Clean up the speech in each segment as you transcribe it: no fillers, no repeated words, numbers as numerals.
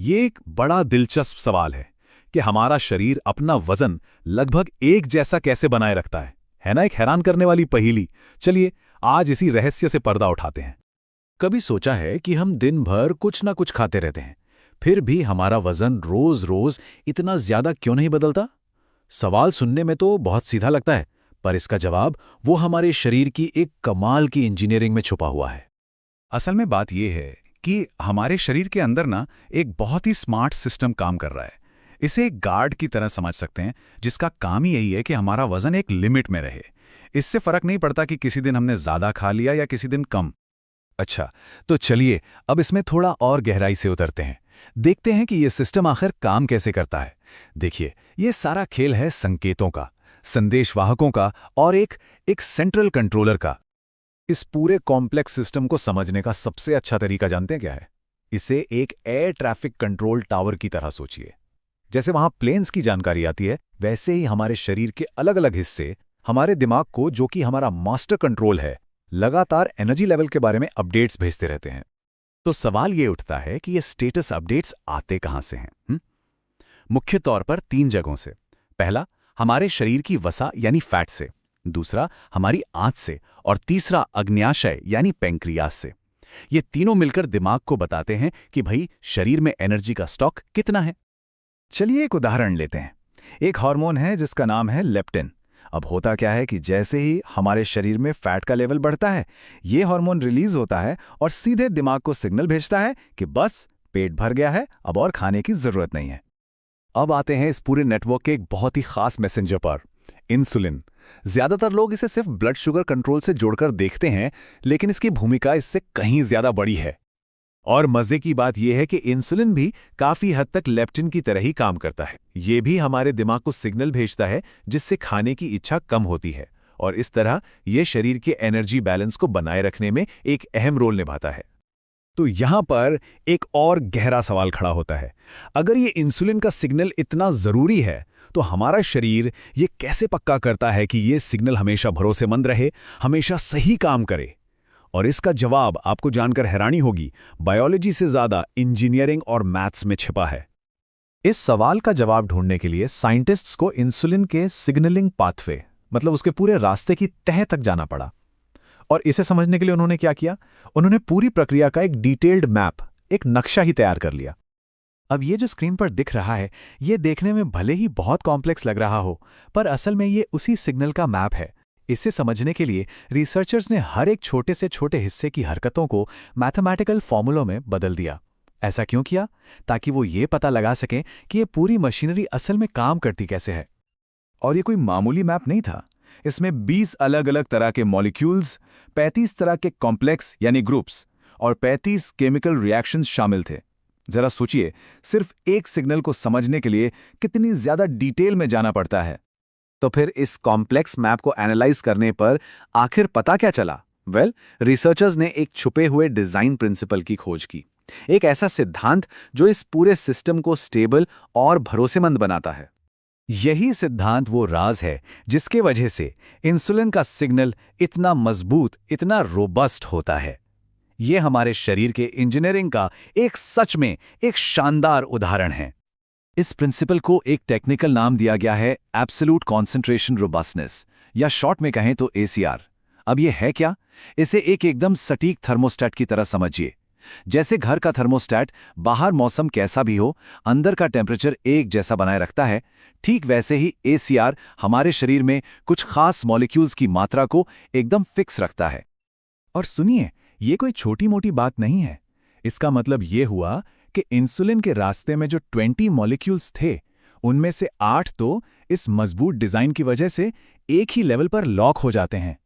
ये एक बड़ा दिलचस्प सवाल है कि हमारा शरीर अपना वजन लगभग एक जैसा कैसे बनाए रखता है ना? एक हैरान करने वाली पहेली। चलिए आज इसी रहस्य से पर्दा उठाते हैं। कभी सोचा है कि हम दिन भर कुछ ना कुछ खाते रहते हैं, फिर भी हमारा वजन रोज रोज इतना ज्यादा क्यों नहीं बदलता? सवाल सुनने में तो बहुत सीधा लगता है, पर इसका जवाब वो हमारे शरीर की एक कमाल की इंजीनियरिंग में छुपा हुआ है। असल में बात यह है कि हमारे शरीर के अंदर ना एक बहुत ही स्मार्ट सिस्टम काम कर रहा है। इसे एक गार्ड की तरह समझ सकते हैं, जिसका काम ही यही है कि हमारा वजन एक लिमिट में रहे। इससे फर्क नहीं पड़ता कि किसी दिन हमने ज्यादा खा लिया या किसी दिन कम। अच्छा, तो चलिए अब इसमें थोड़ा और गहराई से उतरते हैं। देखते हैं कि यह सिस्टम आखिर काम कैसे करता है। देखिए, यह सारा खेल है संकेतों का, संदेशवाहकों का और एक सेंट्रल कंट्रोलर का। इस पूरे कॉम्प्लेक्स सिस्टम को समझने का सबसे अच्छा तरीका जानते हैं क्या है? इसे एक एयर ट्रैफिक कंट्रोल टावर की तरह सोचिए। जैसे वहां प्लेन्स की जानकारी आती है, वैसे ही हमारे शरीर के अलग अलग हिस्से हमारे दिमाग को, जो कि हमारा मास्टर कंट्रोल है, लगातार एनर्जी लेवल के बारे में अपडेट्स भेजते रहते हैं। तो सवाल ये उठता है कि ये स्टेटस अपडेट्स आते कहां से हैं? मुख्य तौर पर 3 जगहों से। पहला, हमारे शरीर की वसा यानी फैट से। दूसरा, हमारी आंत से। और तीसरा, अग्न्याशय यानी पेंक्रियास से। ये तीनों मिलकर दिमाग को बताते हैं कि भाई शरीर में एनर्जी का स्टॉक कितना है। चलिए एक उदाहरण लेते हैं। एक हार्मोन है जिसका नाम है लेप्टिन। अब होता क्या है कि जैसे ही हमारे शरीर में फैट का लेवल बढ़ता है, ये हार्मोन रिलीज होता है और सीधे दिमाग को सिग्नल भेजता है कि बस पेट भर गया है, अब और खाने की जरूरत नहीं है। अब आते हैं इस पूरे नेटवर्क के एक बहुत ही खास मैसेंजर पर, इंसुलिन। ज्यादातर लोग इसे सिर्फ ब्लड शुगर कंट्रोल से जोड़कर देखते हैं, लेकिन इसकी भूमिका इससे कहीं ज्यादा बड़ी है। और मजे की बात यह है कि इंसुलिन भी काफी हद तक लेप्टिन की तरह ही काम करता है। ये भी हमारे दिमाग को सिग्नल भेजता है, जिससे खाने की इच्छा कम होती है, और इस तरह ये शरीर के एनर्जी बैलेंस को बनाए रखने में एक अहम रोल निभाता है। तो यहां पर एक और गहरा सवाल खड़ा होता है। अगर ये इंसुलिन का सिग्नल इतना जरूरी है, तो हमारा शरीर ये कैसे पक्का करता है कि ये सिग्नल हमेशा भरोसेमंद रहे, हमेशा सही काम करे? और इसका जवाब आपको जानकर हैरानी होगी, बायोलॉजी से ज्यादा इंजीनियरिंग और मैथ्स में छिपा है। इस सवाल का जवाब ढूंढने के लिए साइंटिस्ट्स को इंसुलिन के सिग्नलिंग पाथवे, मतलब उसके पूरे रास्ते की तह तक जाना पड़ा। और इसे समझने के लिए उन्होंने क्या किया? उन्होंने पूरी प्रक्रिया का एक डिटेल्ड मैप, एक नक्शा ही तैयार कर लिया। अब ये जो स्क्रीन पर दिख रहा है, ये देखने में भले ही बहुत कॉम्प्लेक्स लग रहा हो, पर असल में ये उसी सिग्नल का मैप है। इसे समझने के लिए रिसर्चर्स ने हर एक छोटे से छोटे हिस्से की हरकतों को मैथमेटिकल फॉर्मूलों में बदल दिया। ऐसा क्यों किया? ताकि वो ये पता लगा सकें कि ये पूरी मशीनरी असल में काम करती कैसे है। और ये कोई मामूली मैप नहीं था। इसमें 20 अलग अलग तरह के मॉलिक्यूल्स, 35 तरह के कॉम्प्लेक्स यानी ग्रुप्स और 35 केमिकल रिएक्शंस शामिल थे। जरा सोचिए, सिर्फ एक सिग्नल को समझने के लिए कितनी ज्यादा डिटेल में जाना पड़ता है। तो फिर इस कॉम्प्लेक्स मैप को एनालाइज करने पर आखिर पता क्या चला? रिसर्चर्स ने एक छुपे हुए डिजाइन प्रिंसिपल की खोज की। एक ऐसा सिद्धांत जो इस पूरे सिस्टम को स्टेबल और भरोसेमंद बनाता है। यही सिद्धांत वो राज है जिसके वजह से इंसुलिन का सिग्नल इतना मजबूत, इतना रोबस्ट होता है। ये हमारे शरीर के इंजीनियरिंग का एक सच में एक शानदार उदाहरण है। इस प्रिंसिपल को एक टेक्निकल नाम दिया गया है एब्सोल्यूट कॉन्सेंट्रेशन रोबस्टनेस, या शॉर्ट में कहें तो ACR। अब ये है क्या? इसे एक एकदम सटीक थर्मोस्टेट की तरह समझिए। जैसे घर का थर्मोस्टेट बाहर मौसम कैसा भी हो, अंदर का टेम्परेचर एक जैसा बनाए रखता है, ठीक वैसे ही ACR हमारे शरीर में कुछ खास मॉलिक्यूल्स की मात्रा को एकदम फिक्स रखता है। और सुनिए, ये कोई छोटी मोटी बात नहीं है। इसका मतलब ये हुआ कि इंसुलिन के रास्ते में जो 20 मॉलिक्यूल्स थे, उनमें से 8 तो इस मजबूत डिजाइन की वजह से एक ही लेवल पर लॉक हो जाते हैं।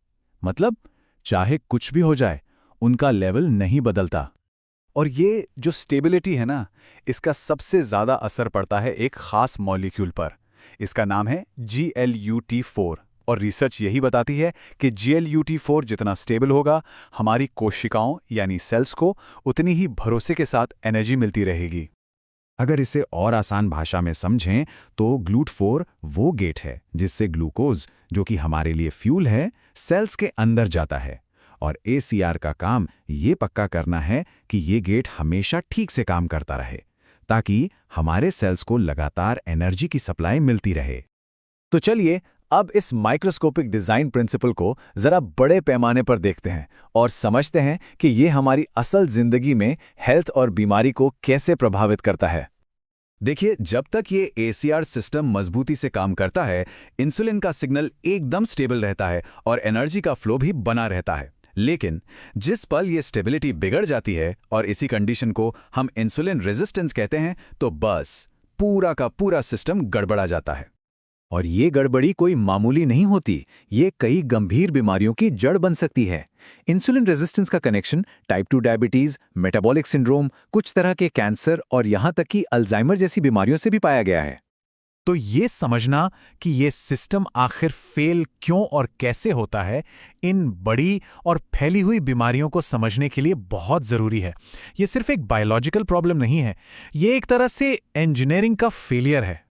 मतलब चाहे कुछ भी हो जाए, उनका लेवल नहीं बदलता। और ये जो स्टेबिलिटी है ना, इसका सबसे ज्यादा असर पड़ता है एक खास मॉलिक्यूल पर। इसका नाम है GLUT4। और रिसर्च यही बताती है कि GLUT4 जितना स्टेबल होगा, हमारी कोशिकाओं यानी सेल्स को उतनी ही भरोसे के साथ एनर्जी मिलती रहेगी। अगर इसे और आसान भाषा में समझें तो GLUT4 वो गेट है जिससे ग्लूकोज, जो कि हमारे लिए फ्यूल है, सेल्स के अंदर जाता है। और ACR का काम ये पक्का करना है कि ये गेट हमेशा ठीक से काम करता रहे। ताकि हमारे सेल्स को लगातार एनर्जी की सप्लाई मिलती रहे। तो चलिए अब इस माइक्रोस्कोपिक डिजाइन प्रिंसिपल को जरा बड़े पैमाने पर देखते हैं और समझते हैं कि ये हमारी असल जिंदगी में हेल्थ और बीमारी को कैसे प्रभावित करता है। देखिए, जब तक ये एसीआर सिस्टम मजबूती से काम करता है, इंसुलिन का सिग्नल एकदम स्टेबल रहता है और एनर्जी का फ्लो भी बना रहता है। लेकिन जिस पल ये स्टेबिलिटी बिगड़ जाती है और इसी कंडीशन को हम इंसुलिन रेजिस्टेंस कहते हैं, तो बस पूरा का पूरा सिस्टम गड़बड़ा जाता है। और ये गड़बड़ी कोई मामूली नहीं होती, ये कई गंभीर बीमारियों की जड़ बन सकती है। इंसुलिन रेजिस्टेंस का connection type 2 diabetes, metabolic syndrome, कुछ तरह के कैंसर और यहाँ तक कि अल्जाइमर जैसी बीमारियों से भी पाया गया है। तो ये समझना कि ये सिस्टम आखिर फेल क्यों और कैसे होता है, इन बड़ी और फैली हुई बीमारियों को समझने के लिए बहुत ज़रूरी है। ये सिर्फ एक बायोलॉजिकल प्रॉब्लम नहीं है, ये एक तरह से इंजीनियरिंग का फेलियर है।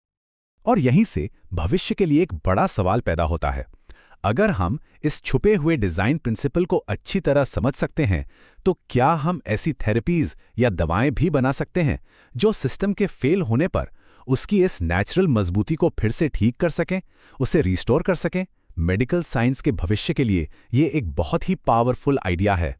और यहीं से भविष्य के लिए एक बड़ा सवाल पैदा होता है। अगर हम इस छुपे हुए डिजाइन प्रिंसिपल को अच्छी तरह समझ सकते हैं, तो क्या हम ऐसी थेरेपीज या दवाएं भी बना सकते हैं जो सिस्टम के फेल होने पर उसकी इस नेचुरल मजबूती को फिर से ठीक कर सकें, उसे रिस्टोर कर सकें? मेडिकल साइंस के भविष्य के लिए ये एक बहुत ही पावरफुल आइडिया है।